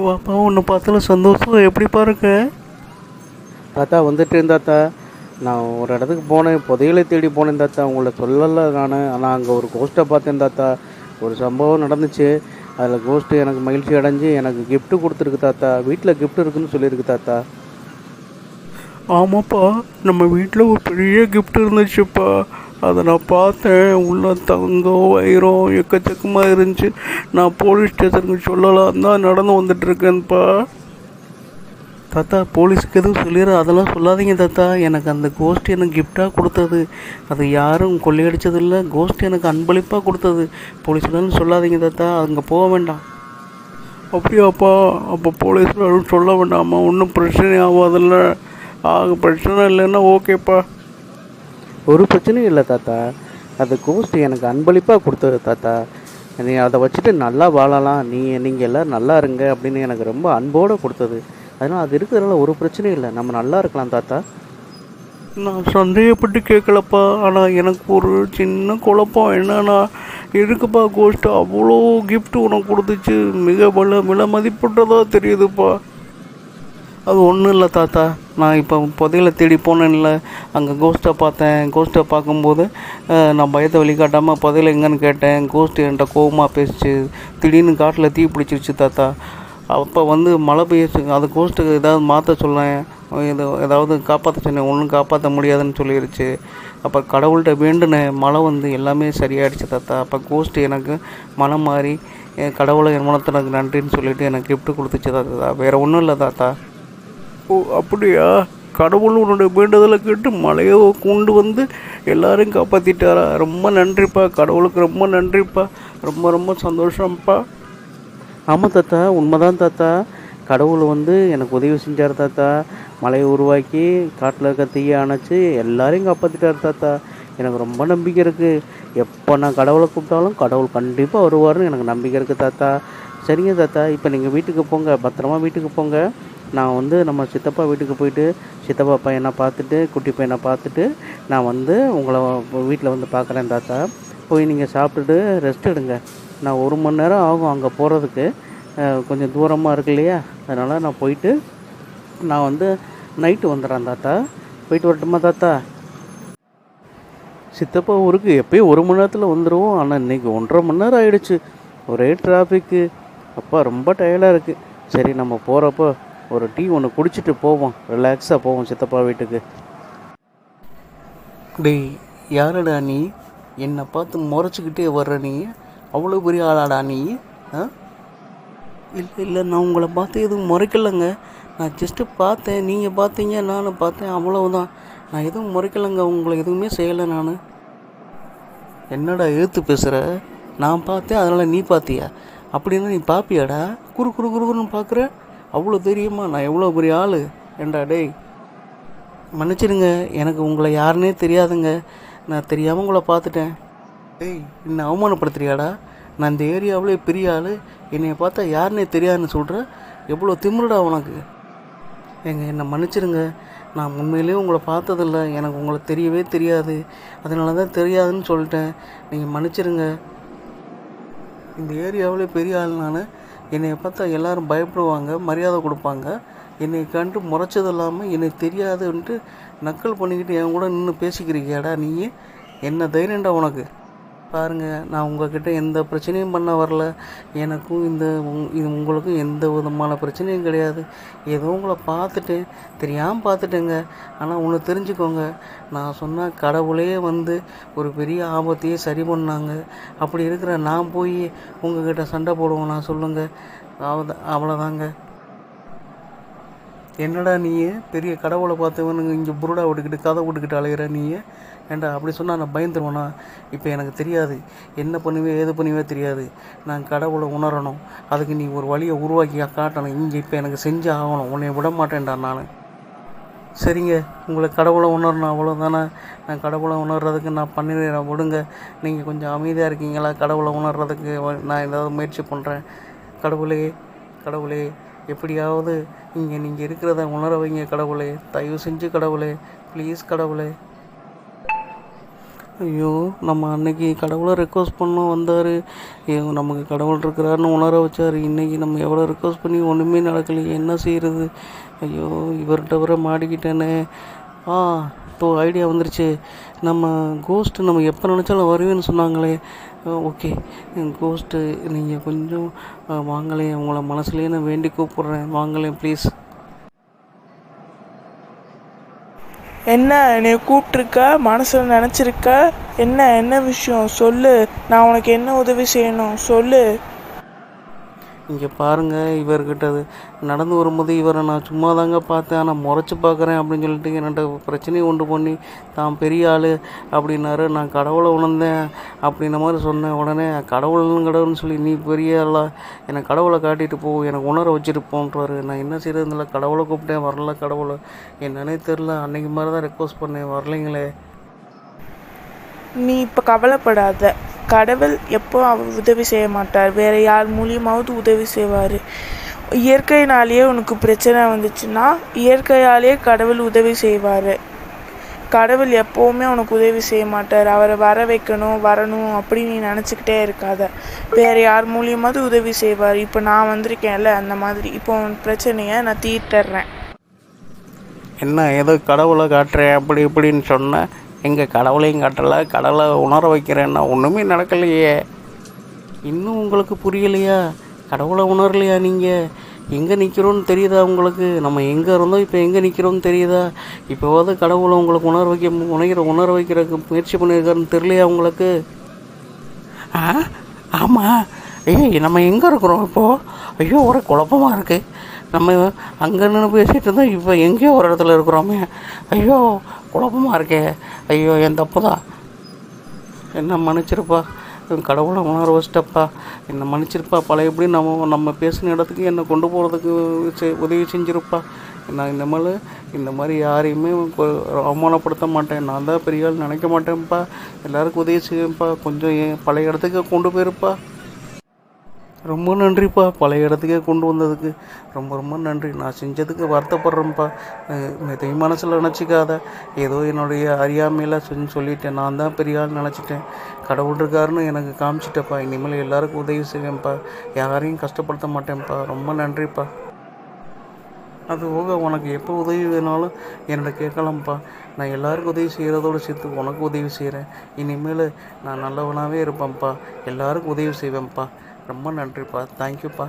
வாப்பா உன்னை பார்த்தால சந்தோஷம் எப்படிப்பா இருக்க? தாத்தா வந்துட்டேன் தாத்தா. நான் ஒரு இடத்துக்கு போனேன், புதையலை தேடி போனேன் தாத்தா. உங்களை சொல்லலை நான். ஆனால் அங்கே ஒரு கோஸ்ட்டை பார்த்தேன் தாத்தா. ஒரு சம்பவம் நடந்துச்சு. அதில் கோஸ்ட்டு எனக்கு மகிழ்ச்சி அடைஞ்சு எனக்கு கிஃப்ட்டு கொடுத்துருக்கு தாத்தா. வீட்டில் கிஃப்ட் இருக்குன்னு சொல்லியிருக்கு தாத்தா. ஆமாப்பா, நம்ம வீட்டில் ஒரு பெரிய கிஃப்ட் இருந்துச்சுப்பா. அதை நான் பார்த்தேன். உள்ள தங்கம் வைரம் எக்கச்சக்கமாக இருந்துச்சு. நான் போலீஸ் ஸ்டேஷனுக்கு சொல்லலாம் தான் நடந்து வந்துட்டுருக்கேன்ப்பா. தாத்தா போலீஸுக்கு எதுவும் சொல்லிடுற, அதெல்லாம் சொல்லாதீங்க தாத்தா. எனக்கு அந்த கோஸ்ட் எனக்கு கிஃப்டாக கொடுத்தது. அது யாரும் கொள்ளையடிச்சதில்லை. கோஸ்ட் எனக்கு அன்பளிப்பாக கொடுத்தது. போலீஸ்லாம் சொல்லாதீங்க தாத்தா, அங்கே போக வேண்டாம். அப்படியாப்பா, அப்போ போலீஸ்லாம் சொல்ல வேண்டாமா? ஒன்றும் பிரச்சனை ஆகாதில்ல? பிரச்சனை இல்லைன்னா ஓகேப்பா. ஒரு பிரச்சனையும் இல்லை தாத்தா. அது கோஸ்ட் எனக்கு அன்பளிப்பாக கொடுத்தது தாத்தா. நீ அதை வச்சுட்டு நல்லா வாழலாம், நீங்கள் எல்லோரும் நல்லா இருங்க அப்படின்னு எனக்கு ரொம்ப அன்போடு கொடுத்தது. அதனால் அது இருக்கிறதுனால ஒரு பிரச்சனையும் இல்லை, நம்ம நல்லா இருக்கலாம் தாத்தா. நான் சந்தேகப்பட்டு கேட்கலப்பா. ஆனால் எனக்கு ஒரு சின்ன குழப்பம் என்னன்னா, இருக்குப்பா கோஸ்ட் அவ்வளோ கிஃப்ட் உனக்கு கொடுத்துச்சு, மிக விலை மதிப்புட்டதாக தெரியுதுப்பா. அது ஒன்றும் இல்லை தாத்தா. நான் இப்போ புதையலை தேடி போனேன்ல, அங்கே கோஸ்ட்டை பார்த்தேன். கோஸ்ட்டை பார்க்கும்போது நான் பயத்தை வெளிக்காட்டாமல் புதையலை எங்கன்னு கேட்டேன். கோஸ்ட்டு என்கிட்ட கோபமாக பேசிச்சு. திடீர்னு காட்டில் தீ பிடிச்சிருச்சு தாத்தா. அப்போ மழை பெய்யுச்சு. அது கோஸ்ட்டுக்கு ஏதாவது மாற்ற சொன்னேன், ஏதாவது காப்பாற்ற சொன்னேன். ஒன்றும் காப்பாற்ற முடியாதுன்னு சொல்லிடுச்சு. அப்போ கடவுள்கிட்ட வேண்டுனேன், மழை எல்லாமே சரியாயிடுச்சு தாத்தா. அப்போ கோஸ்ட்டு எனக்கு மனம் மாறி கடவுளை என் மனத்திற்கு நன்றின்னு சொல்லிவிட்டு எனக்கு கிஃப்ட் கொடுத்துச்சு தாத்தா. வேறு ஒன்றும் இல்லை தாத்தா. ஓ அப்படியா? கடவுள் உன்னுடைய வேண்டுதலை கேட்டு மழையை கொண்டு எல்லாரையும் காப்பாற்றிட்டாரா? ரொம்ப நன்றிப்பா, கடவுளுக்கு ரொம்ப நன்றிப்பா. ரொம்ப ரொம்ப சந்தோஷம்ப்பா. ஆமாம் தாத்தா, உண்மைதான் தாத்தா. கடவுள் எனக்கு உதவி செஞ்சார் தாத்தா. மலையை உருவாக்கி காட்டில் இருக்க தீயை அணைச்சி எல்லாரையும் காப்பாற்றிட்டார் தாத்தா. எனக்கு ரொம்ப நம்பிக்கை இருக்குது. எப்போ நான் கடவுளை கூப்பிட்டாலும் கடவுள் கண்டிப்பாக வருவார்னு எனக்கு நம்பிக்கை இருக்குது தாத்தா. சரிங்க தாத்தா, இப்போ நீங்கள் வீட்டுக்கு போங்க, பத்திரமா வீட்டுக்கு போங்க. நான் நம்ம சித்தப்பா வீட்டுக்கு போயிட்டு சித்தப்பா பையனை பார்த்துட்டு குட்டி பையனை பார்த்துட்டு நான் உங்களை வீட்டில் பார்க்குறேன் தாத்தா. போய் நீங்கள் சாப்பிட்டுட்டு ரெஸ்ட் எடுங்க. நான் 1 மணி நேரம் ஆகும் அங்கே போகிறதுக்கு. கொஞ்சம் தூரமாக இருக்கு இல்லையா? அதனால் நான் போயிட்டு நான் நைட்டு வந்துடுறேன் தாத்தா. போயிட்டு வரட்டுமா தாத்தா? சித்தப்பா ஊருக்கு எப்போயும் 1 மணி நேரத்தில் வந்துடுவோம். ஆனால் இன்றைக்கி 1.5 மணி நேரம் ஆகிடுச்சு. ஒரே டிராஃபிக்கு. அப்பா ரொம்ப டயர்டாக இருக்குது. சரி, நம்ம போகிறப்போ ஒரு டீ ஒன்று குடிச்சிட்டு போவோம். ரிலாக்ஸாக போவோம் சித்தப்பா வீட்டுக்கு. டேய், யாரடா நீ? என்னை பார்த்து முறைச்சிக்கிட்டே வர்ற நீ? அவ்வளோ பெரிய ஆளாடா நீ? இல்லை இல்லை, நான் உங்களை பார்த்து எதுவும் முறைக்கலைங்க. நான் ஜஸ்ட்டு பார்த்தேன், நீங்கள் பார்த்தீங்க, நானும் பார்த்தேன், அவ்வளவுதான். நான் எதுவும் முறைக்கலைங்க, உங்களை எதுவுமே செய்யலை நான். என்னடா எழுத்து பேசுகிற? நான் பார்த்தேன் அதனால் நீ பார்த்தியா? அப்படின்னா நீ பார்ப்பியாடா? குறு குறு குறுன்னு பார்க்குற? அவ்வளோ தெரியுமா நான் எவ்வளோ பெரிய ஆள்? ஏண்டா டேய், மன்னிச்சிடுங்க, எனக்கு உங்களை யாருன்னே தெரியாதுங்க. நான் தெரியாமல் உங்களை பார்த்துட்டேன். டேய், என்னை அவமானப்படுத்துறியாடா? நான் இந்த ஏரியாவிலே பெரிய ஆள், என்னை பார்த்தா யாருன்னே தெரியாதுன்னு சொல்கிற? எவ்வளோ திமிருடா உனக்கு? என்னை மன்னிச்சிடுங்க. நான் உண்மையிலேயே உங்களை பார்த்ததில்ல, எனக்கு உங்களை தெரியவே தெரியாது. அதனால தான் தெரியாதுன்னு சொல்லிட்டேன். நீங்கள் மன்னிச்சிடுங்க. இந்த ஏரியாவிலே பெரிய ஆள் நான். என்னை பார்த்தா எல்லோரும் பயப்படுவாங்க, மரியாதை கொடுப்பாங்க. என்னை கண்டு முறைச்சது இல்லாமல் என்னை தெரியாதுன்ட்டு நக்கல் பண்ணிக்கிட்டு என் கூட நின்று பேசிக்கிறீங்கடா நீ? என்ன தைரியண்டா உனக்கு? பாருங்கள், நான் உங்கள்கிட்ட எந்த பிரச்சனையும் பண்ண வரல. எனக்கும் இது உங்களுக்கும் எந்த விதமான பிரச்சனையும் கிடையாது. ஏதோ உங்களை பார்த்துட்டேன், தெரியாமல் பார்த்துட்டேங்க. ஆனால் ஒன்று தெரிஞ்சுக்கோங்க, நான் சொன்ன கடவுளே ஒரு பெரிய ஆபத்தையே சரி பண்ணாங்க. அப்படி இருக்கிற நான் போய் உங்கள்கிட்ட சண்டை போடுவோம் நான்? சொல்லுங்கள். அவ்வளோதாங்க. என்னடா நீ பெரிய கடவுளை பார்த்தவனுங்க இங்கே புருடா விட்டுக்கிட்டு கதை விட்டுக்கிட்டு அலையிற நீ? ஏண்டா அப்படி சொன்னால் நான் பயந்துருவேனா? இப்போ எனக்கு தெரியாது, என்ன பண்ணுவேன் ஏது பண்ணுவே தெரியாது. நான் கடவுளை உணரணும். அதுக்கு நீ ஒரு வழியை உருவாக்கி காட்டணும். இங்கே இப்போ எனக்கு செஞ்சு ஆகணும். உன்னை விட மாட்டேன்டா நான். சரிங்க, உங்களை கடவுளை உணரணும், அவ்வளோதானே? நான் கடவுளை உணர்றதுக்கு நான் பண்ணிடுறேன், விடுங்க. நீங்கள் கொஞ்சம் அமைதியாக இருக்கீங்களா? கடவுளை உணர்றதுக்கு நான் ஏதாவது முயற்சி பண்ணுறேன். கடவுளே, கடவுளே, எப்படியாவது இங்கே நீங்கள் இருக்கிறத உணர வைங்க கடவுளே. தயவு செஞ்சு கடவுளே, ப்ளீஸ் கடவுளே. ஐயோ! நம்ம அன்னைக்கு கடவுளை ரெக்வஸ்ட் பண்ணோம் வந்தார். நமக்கு கடவுள் இருக்கிறாருன்னு உணர வச்சார். இன்றைக்கி நம்ம எவ்வளோ ரெக்வஸ்ட் பண்ணி ஒன்றுமே நடக்கலையே, என்ன செய்கிறது? ஐயோ! இவர்கிட்ட வர மாட்டிக்கிட்டேனே. ஆ இப்போ ஐடியா வந்துருச்சு. நம்ம கோஸ்ட்டு நம்ம எப்போ நினச்சாலும் வருவேன்னு சொன்னாங்களே. ஓகே கோஸ்ட்டு, நீங்கள் கொஞ்சம் வாங்களேன், உங்களை மனசுலேயே நான் வேண்டி கூப்பிட்றேன், வாங்களேன் ப்ளீஸ். என்ன என்னை கூப்பிட்ருக்க, மனசில் நினச்சிருக்க? என்ன விஷயம் சொல்லு. நான் உனக்கு என்ன உதவி செய்யணும் சொல்லு. இங்கே பாருங்கள், இவர்கிட்ட நடந்து வரும்போது இவரை நான் சும்மா தாங்க பார்த்தேன், ஆனால் முறைச்சி பார்க்குறேன் அப்படின்னு சொல்லிட்டு என்னோட பிரச்சனையை உண்டு பண்ணி தான் பெரிய ஆள் அப்படின்னாரு. நான் கடவுளை உணர்ந்தேன் அப்படின்ன மாதிரி சொன்னேன். உடனே கடவுள்னு சொல்லி நீ பெரிய ஆளா, எனக்கு கடவுளை காட்டிட்டு போ, எனக்கு உணர வச்சுட்டு போன்றாரு. நான் என்ன செய்கிறதுல கடவுளை கூப்பிட்டேன், வரல கடவுளை, என்னன்னே தெரில. அன்றைக்கி மாதிரி தான் ரெக்வஸ்ட் பண்ணேன், வரலைங்களே. நீ இப்போ கவலைப்படாத. கடவுள் எப்போ உதவி செய்ய மாட்டார், வேறு யார் மூலியமாவது உதவி செய்வார். இயற்கையினாலேயே உனக்கு பிரச்சனை வந்துச்சுன்னா இயற்கையாலேயே கடவுள் உதவி செய்வார். கடவுள் எப்போவுமே உனக்கு உதவி செய்ய மாட்டார். அவரை வர வைக்கணும் வரணும் அப்படி நீ நினச்சிக்கிட்டே இருக்காத. வேறு யார் மூலியமாவது உதவி செய்வார். இப்போ நான் வந்திருக்கேன்ல, அந்த மாதிரி இப்போ உன் பிரச்சனையை நான் தீர்த்துறேன். என்ன ஏதோ கடவுளை காட்டுறேன் அப்படி இப்படின்னு சொன்னேன், எங்கள் கடவுளையும் காட்டலை, கடவுளை உணர வைக்கிறேன்னா ஒன்றுமே நடக்கலையே. இன்னும் உங்களுக்கு புரியலையா? கடவுளை உணரலையா? நீங்கள் எங்கே நிற்கிறோன்னு தெரியுதா உங்களுக்கு? நம்ம எங்கே இருந்தோம் இப்போ எங்கே நிற்கிறோன்னு தெரியுதா? இப்போவாது கடவுளை உங்களுக்கு உணர வைக்கிறதுக்கு முயற்சி பண்ணியிருக்காருன்னு தெரியலையா உங்களுக்கு? ஆமாம். நம்ம எங்கே இருக்கிறோம் இப்போது? ஐயோ ஒரு குழப்பமாக இருக்குது. நம்ம அங்கே நின்று பேசிகிட்டு இருந்தோம், இப்போ எங்கேயோ ஒரு இடத்துல இருக்கிறோமே. ஐயோ குழப்பமாக இருக்கே. ஐயோ என் தப்பு தான், என்ன மன்னிச்சிருப்பா. கடவுளை உணர வச்சிட்டப்பா, என்னை மன்னிச்சிருப்பா. பழைய எப்படி நம்ம பேசின இடத்துக்கு என்னை கொண்டு போகிறதுக்கு உதவி செஞ்சிருப்பா. நான் இந்த மாதிரி யாரையுமே அவமானப்படுத்த மாட்டேன். நான் தான் பெரிய ஆள் நினைக்க மாட்டேன்ப்பா. எல்லாருக்கும் உதவி செய்வேன்ப்பா. கொஞ்சம் பழைய இடத்துக்கு கொண்டு போயிருப்பா. ரொம்ப நன்றிப்பா, பழைய இடத்துக்கே கொண்டு வந்ததுக்கு ரொம்ப ரொம்ப நன்றி. நான் செஞ்சதுக்கு வருத்தப்படுறேன்ப்பா. மனசில் நினச்சிக்காத. ஏதோ என்னுடைய அறியாமையில் சொல்லிட்டேன். நான் தான் பெரிய ஆள் நினச்சிட்டேன். கடவுள் இருக்காருன்னு எனக்கு காமிச்சிட்டப்பா. இனிமேல் எல்லாருக்கும் உதவி செய்வேன்ப்பா, யாரையும் கஷ்டப்படுத்த மாட்டேன்ப்பா. ரொம்ப நன்றிப்பா. அது போக உனக்கு எப்போ உதவி வேணாலும் என்னோட கேட்கலாம்ப்பா. நான் எல்லாருக்கும் உதவி செய்கிறதோடு சேர்த்து உனக்கு உதவி செய்கிறேன். இனிமேல் நான் நல்லவனாகவே இருப்பேன்ப்பா, எல்லாருக்கும் உதவி செய்வேன்ப்பா. ரொம்ப நன்றிப்பா, தேங்க்யூப்பா.